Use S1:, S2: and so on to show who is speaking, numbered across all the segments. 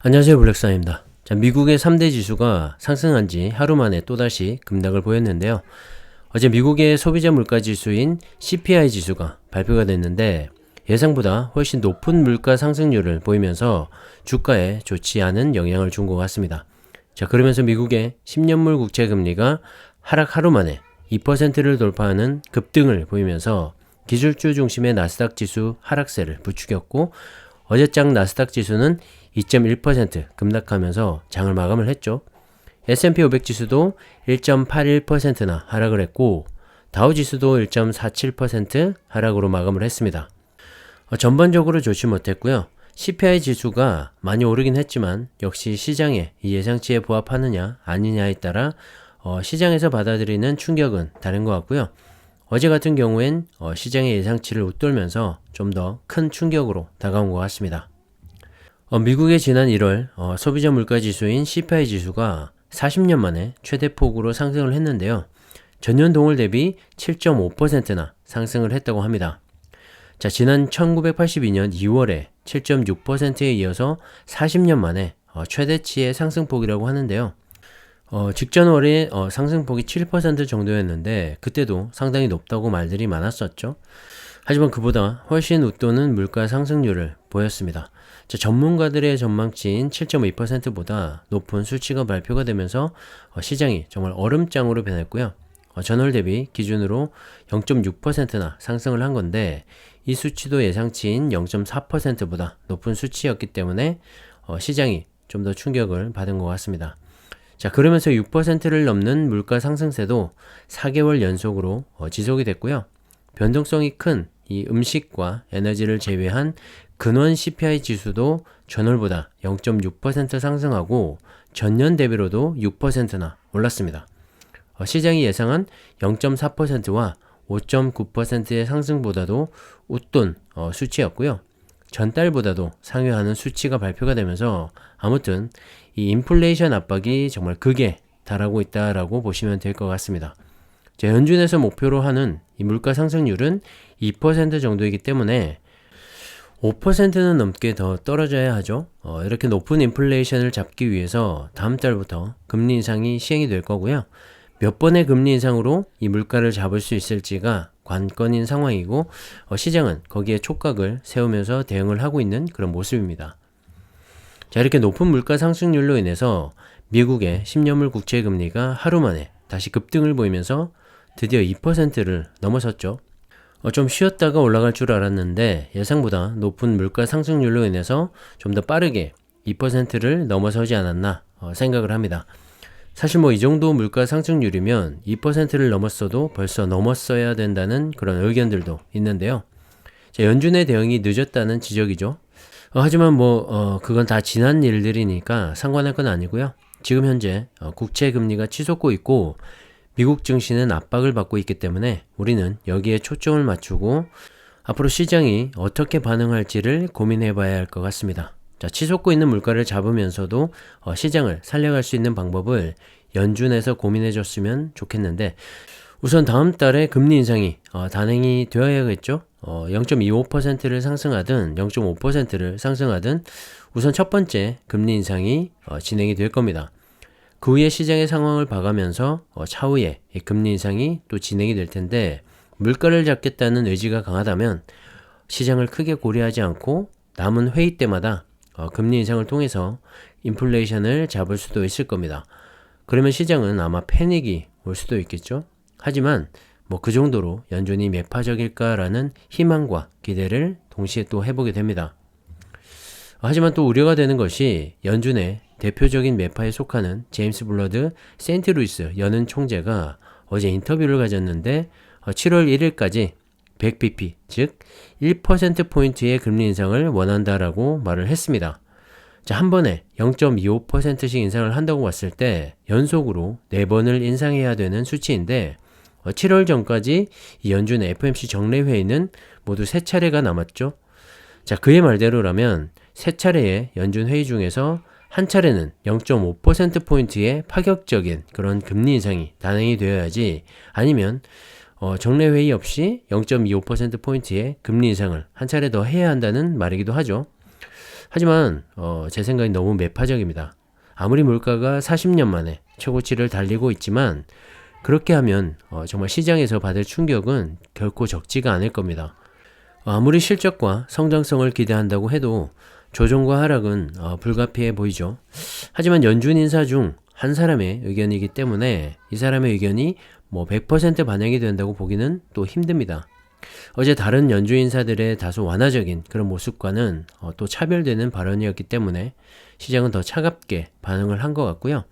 S1: 안녕하세요, 블랙사입니다. 자, 미국의 3대 지수가 상승한 지 하루 만에 또다시 급락을 보였는데요. 어제 미국의 소비자 물가 지수인 CPI 지수가 발표가 됐는데 예상보다 훨씬 높은 물가 상승률을 보이면서 주가에 좋지 않은 영향을 준 것 같습니다. 자, 그러면서 미국의 10년물 국채 금리가 하락 하루 만에 2%를 돌파하는 급등을 보이면서 기술주 중심의 나스닥 지수 하락세를 부추겼고 어제장 나스닥 지수는 2.1% 급락하면서 장을 마감을 했죠. S&P 500 지수도 1.81%나 하락을 했고 다우 지수도 1.47% 하락으로 마감을 했습니다. 전반적으로 좋지 못했고요. CPI 지수가 많이 오르긴 했지만 역시 시장의 이 예상치에 부합하느냐 아니냐에 따라 시장에서 받아들이는 충격은 다른 것 같고요. 어제 같은 경우엔 시장의 예상치를 웃돌면서 좀 더 큰 충격으로 다가온 것 같습니다. 미국의 지난 1월 소비자 물가 지수인 CPI 지수가 40년 만에 최대 폭으로 상승을 했는데요. 전년 동월 대비 7.5%나 상승을 했다고 합니다. 자, 지난 1982년 2월에 7.6%에 이어서 40년 만에 최대치의 상승폭이라고 하는데요. 직전 월에 상승폭이 7% 정도였는데 그때도 상당히 높다고 말들이 많았었죠. 하지만 그보다 훨씬 웃도는 물가 상승률을 보였습니다. 자, 전문가들의 전망치인 7.2%보다 높은 수치가 발표가 되면서 시장이 정말 얼음장으로 변했고요. 전월 대비 기준으로 0.6%나 상승을 한 건데 이 수치도 예상치인 0.4%보다 높은 수치였기 때문에 시장이 좀 더 충격을 받은 것 같습니다. 자, 그러면서 6%를 넘는 물가 상승세도 4개월 연속으로 지속이 됐고요. 변동성이 큰 이 음식과 에너지를 제외한 근원 CPI 지수도 전월보다 0.6% 상승하고 전년 대비로도 6%나 올랐습니다. 시장이 예상한 0.4%와 5.9%의 상승보다도 웃돈 수치였고요. 전달보다도 상회하는 수치가 발표가 되면서 아무튼 이 인플레이션 압박이 정말 극에 달하고 있다라고 보시면 될 것 같습니다. 자, 연준에서 목표로 하는 이 물가 상승률은 2% 정도이기 때문에 5%는 넘게 더 떨어져야 하죠. 이렇게 높은 인플레이션을 잡기 위해서 다음 달부터 금리 인상이 시행이 될 거고요. 몇 번의 금리 인상으로 이 물가를 잡을 수 있을지가 관건인 상황이고 시장은 거기에 촉각을 세우면서 대응을 하고 있는 그런 모습입니다. 자, 이렇게 높은 물가 상승률로 인해서 미국의 10년물 국채 금리가 하루 만에 다시 급등을 보이면서 드디어 2%를 넘어섰죠. 좀 쉬었다가 올라갈 줄 알았는데 예상보다 높은 물가 상승률로 인해서 좀 더 빠르게 2%를 넘어서지 않았나 생각을 합니다. 사실 이 정도 물가 상승률이면 2%를 넘었어도 벌써 넘었어야 된다는 그런 의견들도 있는데요. 자, 연준의 대응이 늦었다는 지적이죠. 하지만 그건 다 지난 일들이니까 상관할 건 아니고요. 지금 현재 국채 금리가 치솟고 있고 미국 증시는 압박을 받고 있기 때문에 우리는 여기에 초점을 맞추고 앞으로 시장이 어떻게 반응할지를 고민해 봐야 할 것 같습니다. 자, 치솟고 있는 물가를 잡으면서도 시장을 살려갈 수 있는 방법을 연준에서 고민해 줬으면 좋겠는데 우선 다음 달에 금리 인상이 단행이 되어야겠죠. 0.25%를 상승하든 0.5%를 상승하든 우선 첫 번째 금리 인상이 진행이 될 겁니다. 그 후에 시장의 상황을 봐가면서 차후에 금리 인상이 또 진행이 될 텐데 물가를 잡겠다는 의지가 강하다면 시장을 크게 고려하지 않고 남은 회의 때마다 금리 인상을 통해서 인플레이션을 잡을 수도 있을 겁니다. 그러면 시장은 아마 패닉이 올 수도 있겠죠. 하지만 그 정도로 연준이 매파적일까라는 희망과 기대를 동시에 또 해보게 됩니다. 하지만 또 우려가 되는 것이 연준의 대표적인 매파에 속하는 제임스 블러드 세인트루이스 연은 총재가 어제 인터뷰를 가졌는데 7월 1일까지 100bp, 즉 1%포인트의 금리 인상을 원한다라고 말을 했습니다. 자, 한 번에 0.25%씩 인상을 한다고 봤을 때 연속으로 4번을 인상해야 되는 수치인데 7월 전까지 이 연준의 FOMC 정례회의는 모두 3차례가 남았죠. 자, 그의 말대로라면 3차례의 연준 회의 중에서 한 차례는 0.5%포인트의 파격적인 그런 금리 인상이 단행이 되어야지 아니면 정례회의 없이 0.25%포인트의 금리 인상을 한 차례 더 해야 한다는 말이기도 하죠. 하지만 제 생각이 너무 매파적입니다. 아무리 물가가 40년 만에 최고치를 달리고 있지만 그렇게 하면 정말 시장에서 받을 충격은 결코 적지가 않을 겁니다. 아무리 실적과 성장성을 기대한다고 해도 조정과 하락은 불가피해 보이죠. 하지만 연준 인사 중 한 사람의 의견이기 때문에 이 사람의 의견이 100% 반영이 된다고 보기는 또 힘듭니다. 어제 다른 연준 인사들의 다소 완화적인 그런 모습과는 또 차별되는 발언이었기 때문에 시장은 더 차갑게 반응을 한 것 같고요.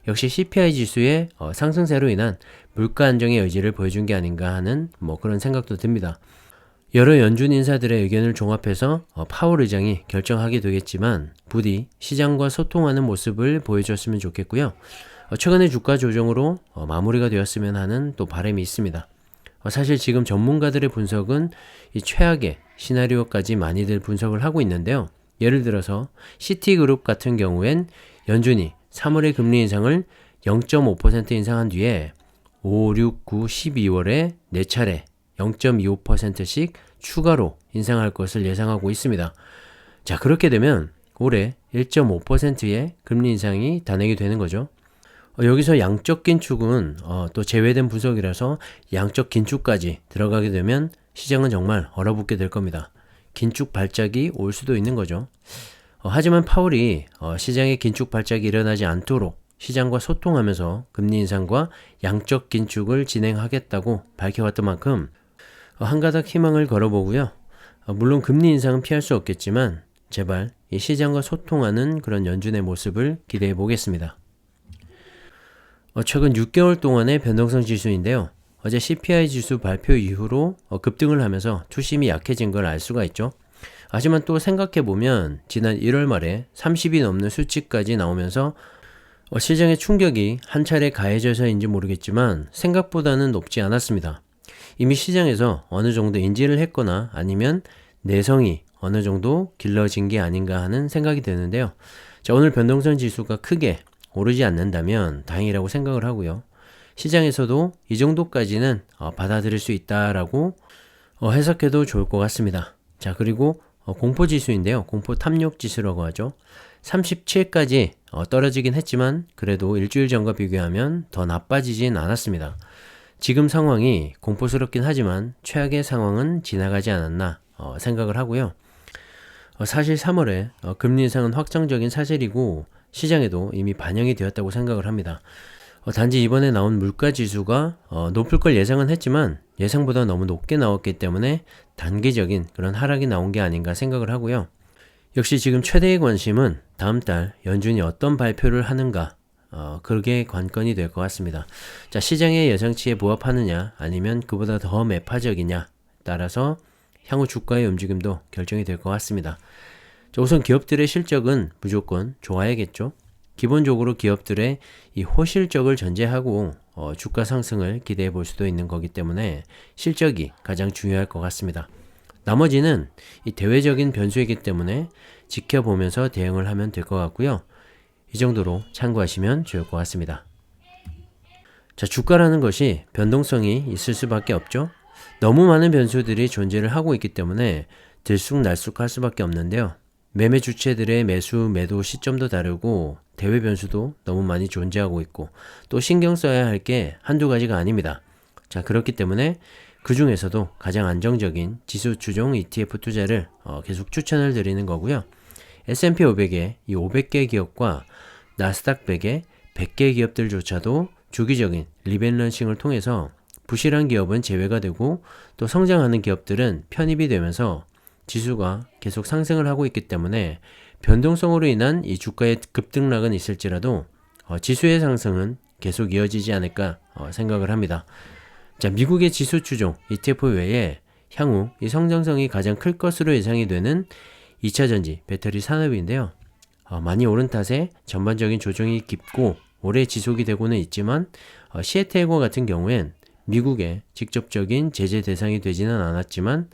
S1: 역시 CPI 지수의 상승세로 인한 물가 안정의 의지를 보여준 게 아닌가 하는 그런 생각도 듭니다. 여러 연준 인사들의 의견을 종합해서 파월 의장이 결정하게 되겠지만 부디 시장과 소통하는 모습을 보여줬으면 좋겠고요. 최근의 주가 조정으로 마무리가 되었으면 하는 또 바람이 있습니다. 사실 지금 전문가들의 분석은 이 최악의 시나리오까지 많이들 분석을 하고 있는데요. 예를 들어서 시티그룹 같은 경우엔 연준이 3월의 금리 인상을 0.5% 인상한 뒤에 5, 6, 9, 12월에 4차례 0.25%씩 추가로 인상할 것을 예상하고 있습니다. 자, 그렇게 되면 올해 1.5%의 금리 인상이 단행이 되는 거죠. 여기서 양적 긴축은 또 제외된 분석이라서 양적 긴축까지 들어가게 되면 시장은 정말 얼어붙게 될 겁니다. 긴축 발작이 올 수도 있는 거죠. 하지만 파월이 시장의 긴축 발작이 일어나지 않도록 시장과 소통하면서 금리 인상과 양적 긴축을 진행하겠다고 밝혀왔던 만큼 한 가닥 희망을 걸어보고요. 물론 금리 인상은 피할 수 없겠지만 제발 이 시장과 소통하는 그런 연준의 모습을 기대해 보겠습니다. 최근 6개월 동안의 변동성 지수인데요. 어제 CPI 지수 발표 이후로 급등을 하면서 투심이 약해진 걸 알 수가 있죠. 하지만 또 생각해보면 지난 1월 말에 30이 넘는 수치까지 나오면서 시장의 충격이 한 차례 가해져서인지 모르겠지만 생각보다는 높지 않았습니다. 이미 시장에서 어느 정도 인지를 했거나 아니면 내성이 어느 정도 길러진 게 아닌가 하는 생각이 드는데요. 자, 오늘 변동성 지수가 크게 오르지 않는다면 다행이라고 생각을 하고요. 시장에서도 이 정도까지는 받아들일 수 있다라고 해석해도 좋을 것 같습니다. 자, 그리고 공포지수인데요. 공포 탐욕지수라고 하죠. 37까지 떨어지긴 했지만 그래도 일주일 전과 비교하면 더 나빠지진 않았습니다. 지금 상황이 공포스럽긴 하지만 최악의 상황은 지나가지 않았나 생각을 하고요. 사실 3월에 금리 인상은 확정적인 사실이고 시장에도 이미 반영이 되었다고 생각을 합니다. 단지 이번에 나온 물가지수가 높을 걸 예상은 했지만 예상보다 너무 높게 나왔기 때문에 단기적인 그런 하락이 나온 게 아닌가 생각을 하고요. 역시 지금 최대의 관심은 다음 달 연준이 어떤 발표를 하는가 그게 관건이 될 것 같습니다. 자, 시장의 예상치에 부합하느냐 아니면 그보다 더 매파적이냐 따라서 향후 주가의 움직임도 결정이 될 것 같습니다. 자, 우선 기업들의 실적은 무조건 좋아야겠죠. 기본적으로 기업들의 이 호실적을 전제하고 주가 상승을 기대해 볼 수도 있는 거기 때문에 실적이 가장 중요할 것 같습니다. 나머지는 이 대외적인 변수이기 때문에 지켜보면서 대응을 하면 될 것 같고요. 이 정도로 참고하시면 좋을 것 같습니다. 자, 주가라는 것이 변동성이 있을 수밖에 없죠. 너무 많은 변수들이 존재를 하고 있기 때문에 들쑥날쑥할 수밖에 없는데요. 매매 주체들의 매수, 매도 시점도 다르고 대외 변수도 너무 많이 존재하고 있고 또 신경 써야 할 게 한두 가지가 아닙니다. 자, 그렇기 때문에 그 중에서도 가장 안정적인 지수 추종 ETF 투자를 계속 추천을 드리는 거고요. S&P 500의 이 500개 기업과 나스닥 100의 100개 기업들조차도 주기적인 리밸런싱을 통해서 부실한 기업은 제외가 되고 또 성장하는 기업들은 편입이 되면서 지수가 계속 상승을 하고 있기 때문에 변동성으로 인한 이 주가의 급등락은 있을지라도 지수의 상승은 계속 이어지지 않을까 생각을 합니다. 자, 미국의 지수 추종 ETF 외에 향후 이 성장성이 가장 클 것으로 예상이 되는 2차전지 배터리 산업인데요. 많이 오른 탓에 전반적인 조정이 깊고 오래 지속이 되고는 있지만 시애틀과 같은 경우엔 미국의 직접적인 제재 대상이 되지는 않았지만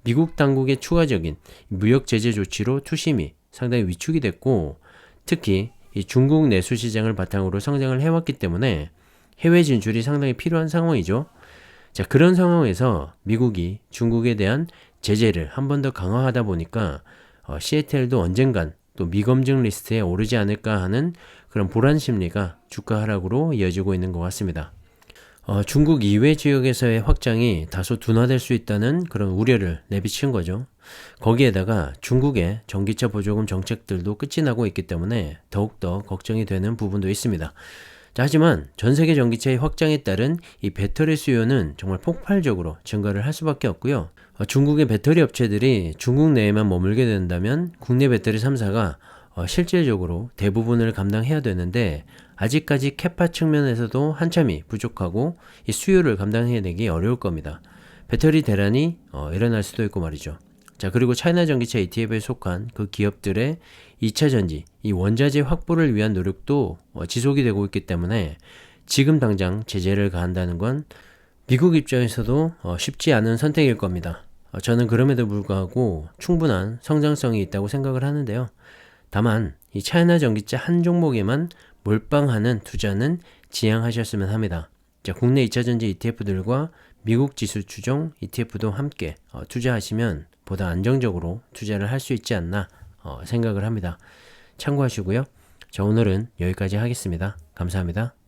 S1: 미국 당국의 추가적인 무역 제재 조치로 투심이 상당히 위축이 됐고 특히 이 중국 내수 시장을 바탕으로 성장을 해왔기 때문에 해외 진출이 상당히 필요한 상황이죠. 자, 그런 상황에서 미국이 중국에 대한 제재를 한 번 더 강화하다 보니까 CATL도 언젠간 또 미검증 리스트에 오르지 않을까 하는 그런 불안 심리가 주가 하락으로 이어지고 있는 것 같습니다. 중국 이외 지역에서의 확장이 다소 둔화될 수 있다는 그런 우려를 내비친 거죠. 거기에다가 중국의 전기차 보조금 정책들도 끝이 나고 있기 때문에 더욱더 걱정이 되는 부분도 있습니다. 자, 하지만 전 세계 전기차의 확장에 따른 이 배터리 수요는 정말 폭발적으로 증가를 할 수밖에 없고요. 중국의 배터리 업체들이 중국 내에만 머물게 된다면 국내 배터리 3사가 실질적으로 대부분을 감당해야 되는데 아직까지 캐파 측면에서도 한참이 부족하고 이 수요를 감당해내기 어려울 겁니다. 배터리 대란이 일어날 수도 있고 말이죠. 자, 그리고 차이나 전기차 ETF에 속한 그 기업들의 2차 전지, 이 원자재 확보를 위한 노력도 지속이 되고 있기 때문에 지금 당장 제재를 가한다는 건 미국 입장에서도 쉽지 않은 선택일 겁니다. 저는 그럼에도 불구하고 충분한 성장성이 있다고 생각을 하는데요. 다만 이 차이나 전기차 한 종목에만 몰빵하는 투자는 지양하셨으면 합니다. 자, 국내 2차전지 ETF들과 미국 지수 추종 ETF도 함께 투자하시면 보다 안정적으로 투자를 할 수 있지 않나 생각을 합니다. 참고하시고요. 자, 오늘은 여기까지 하겠습니다. 감사합니다.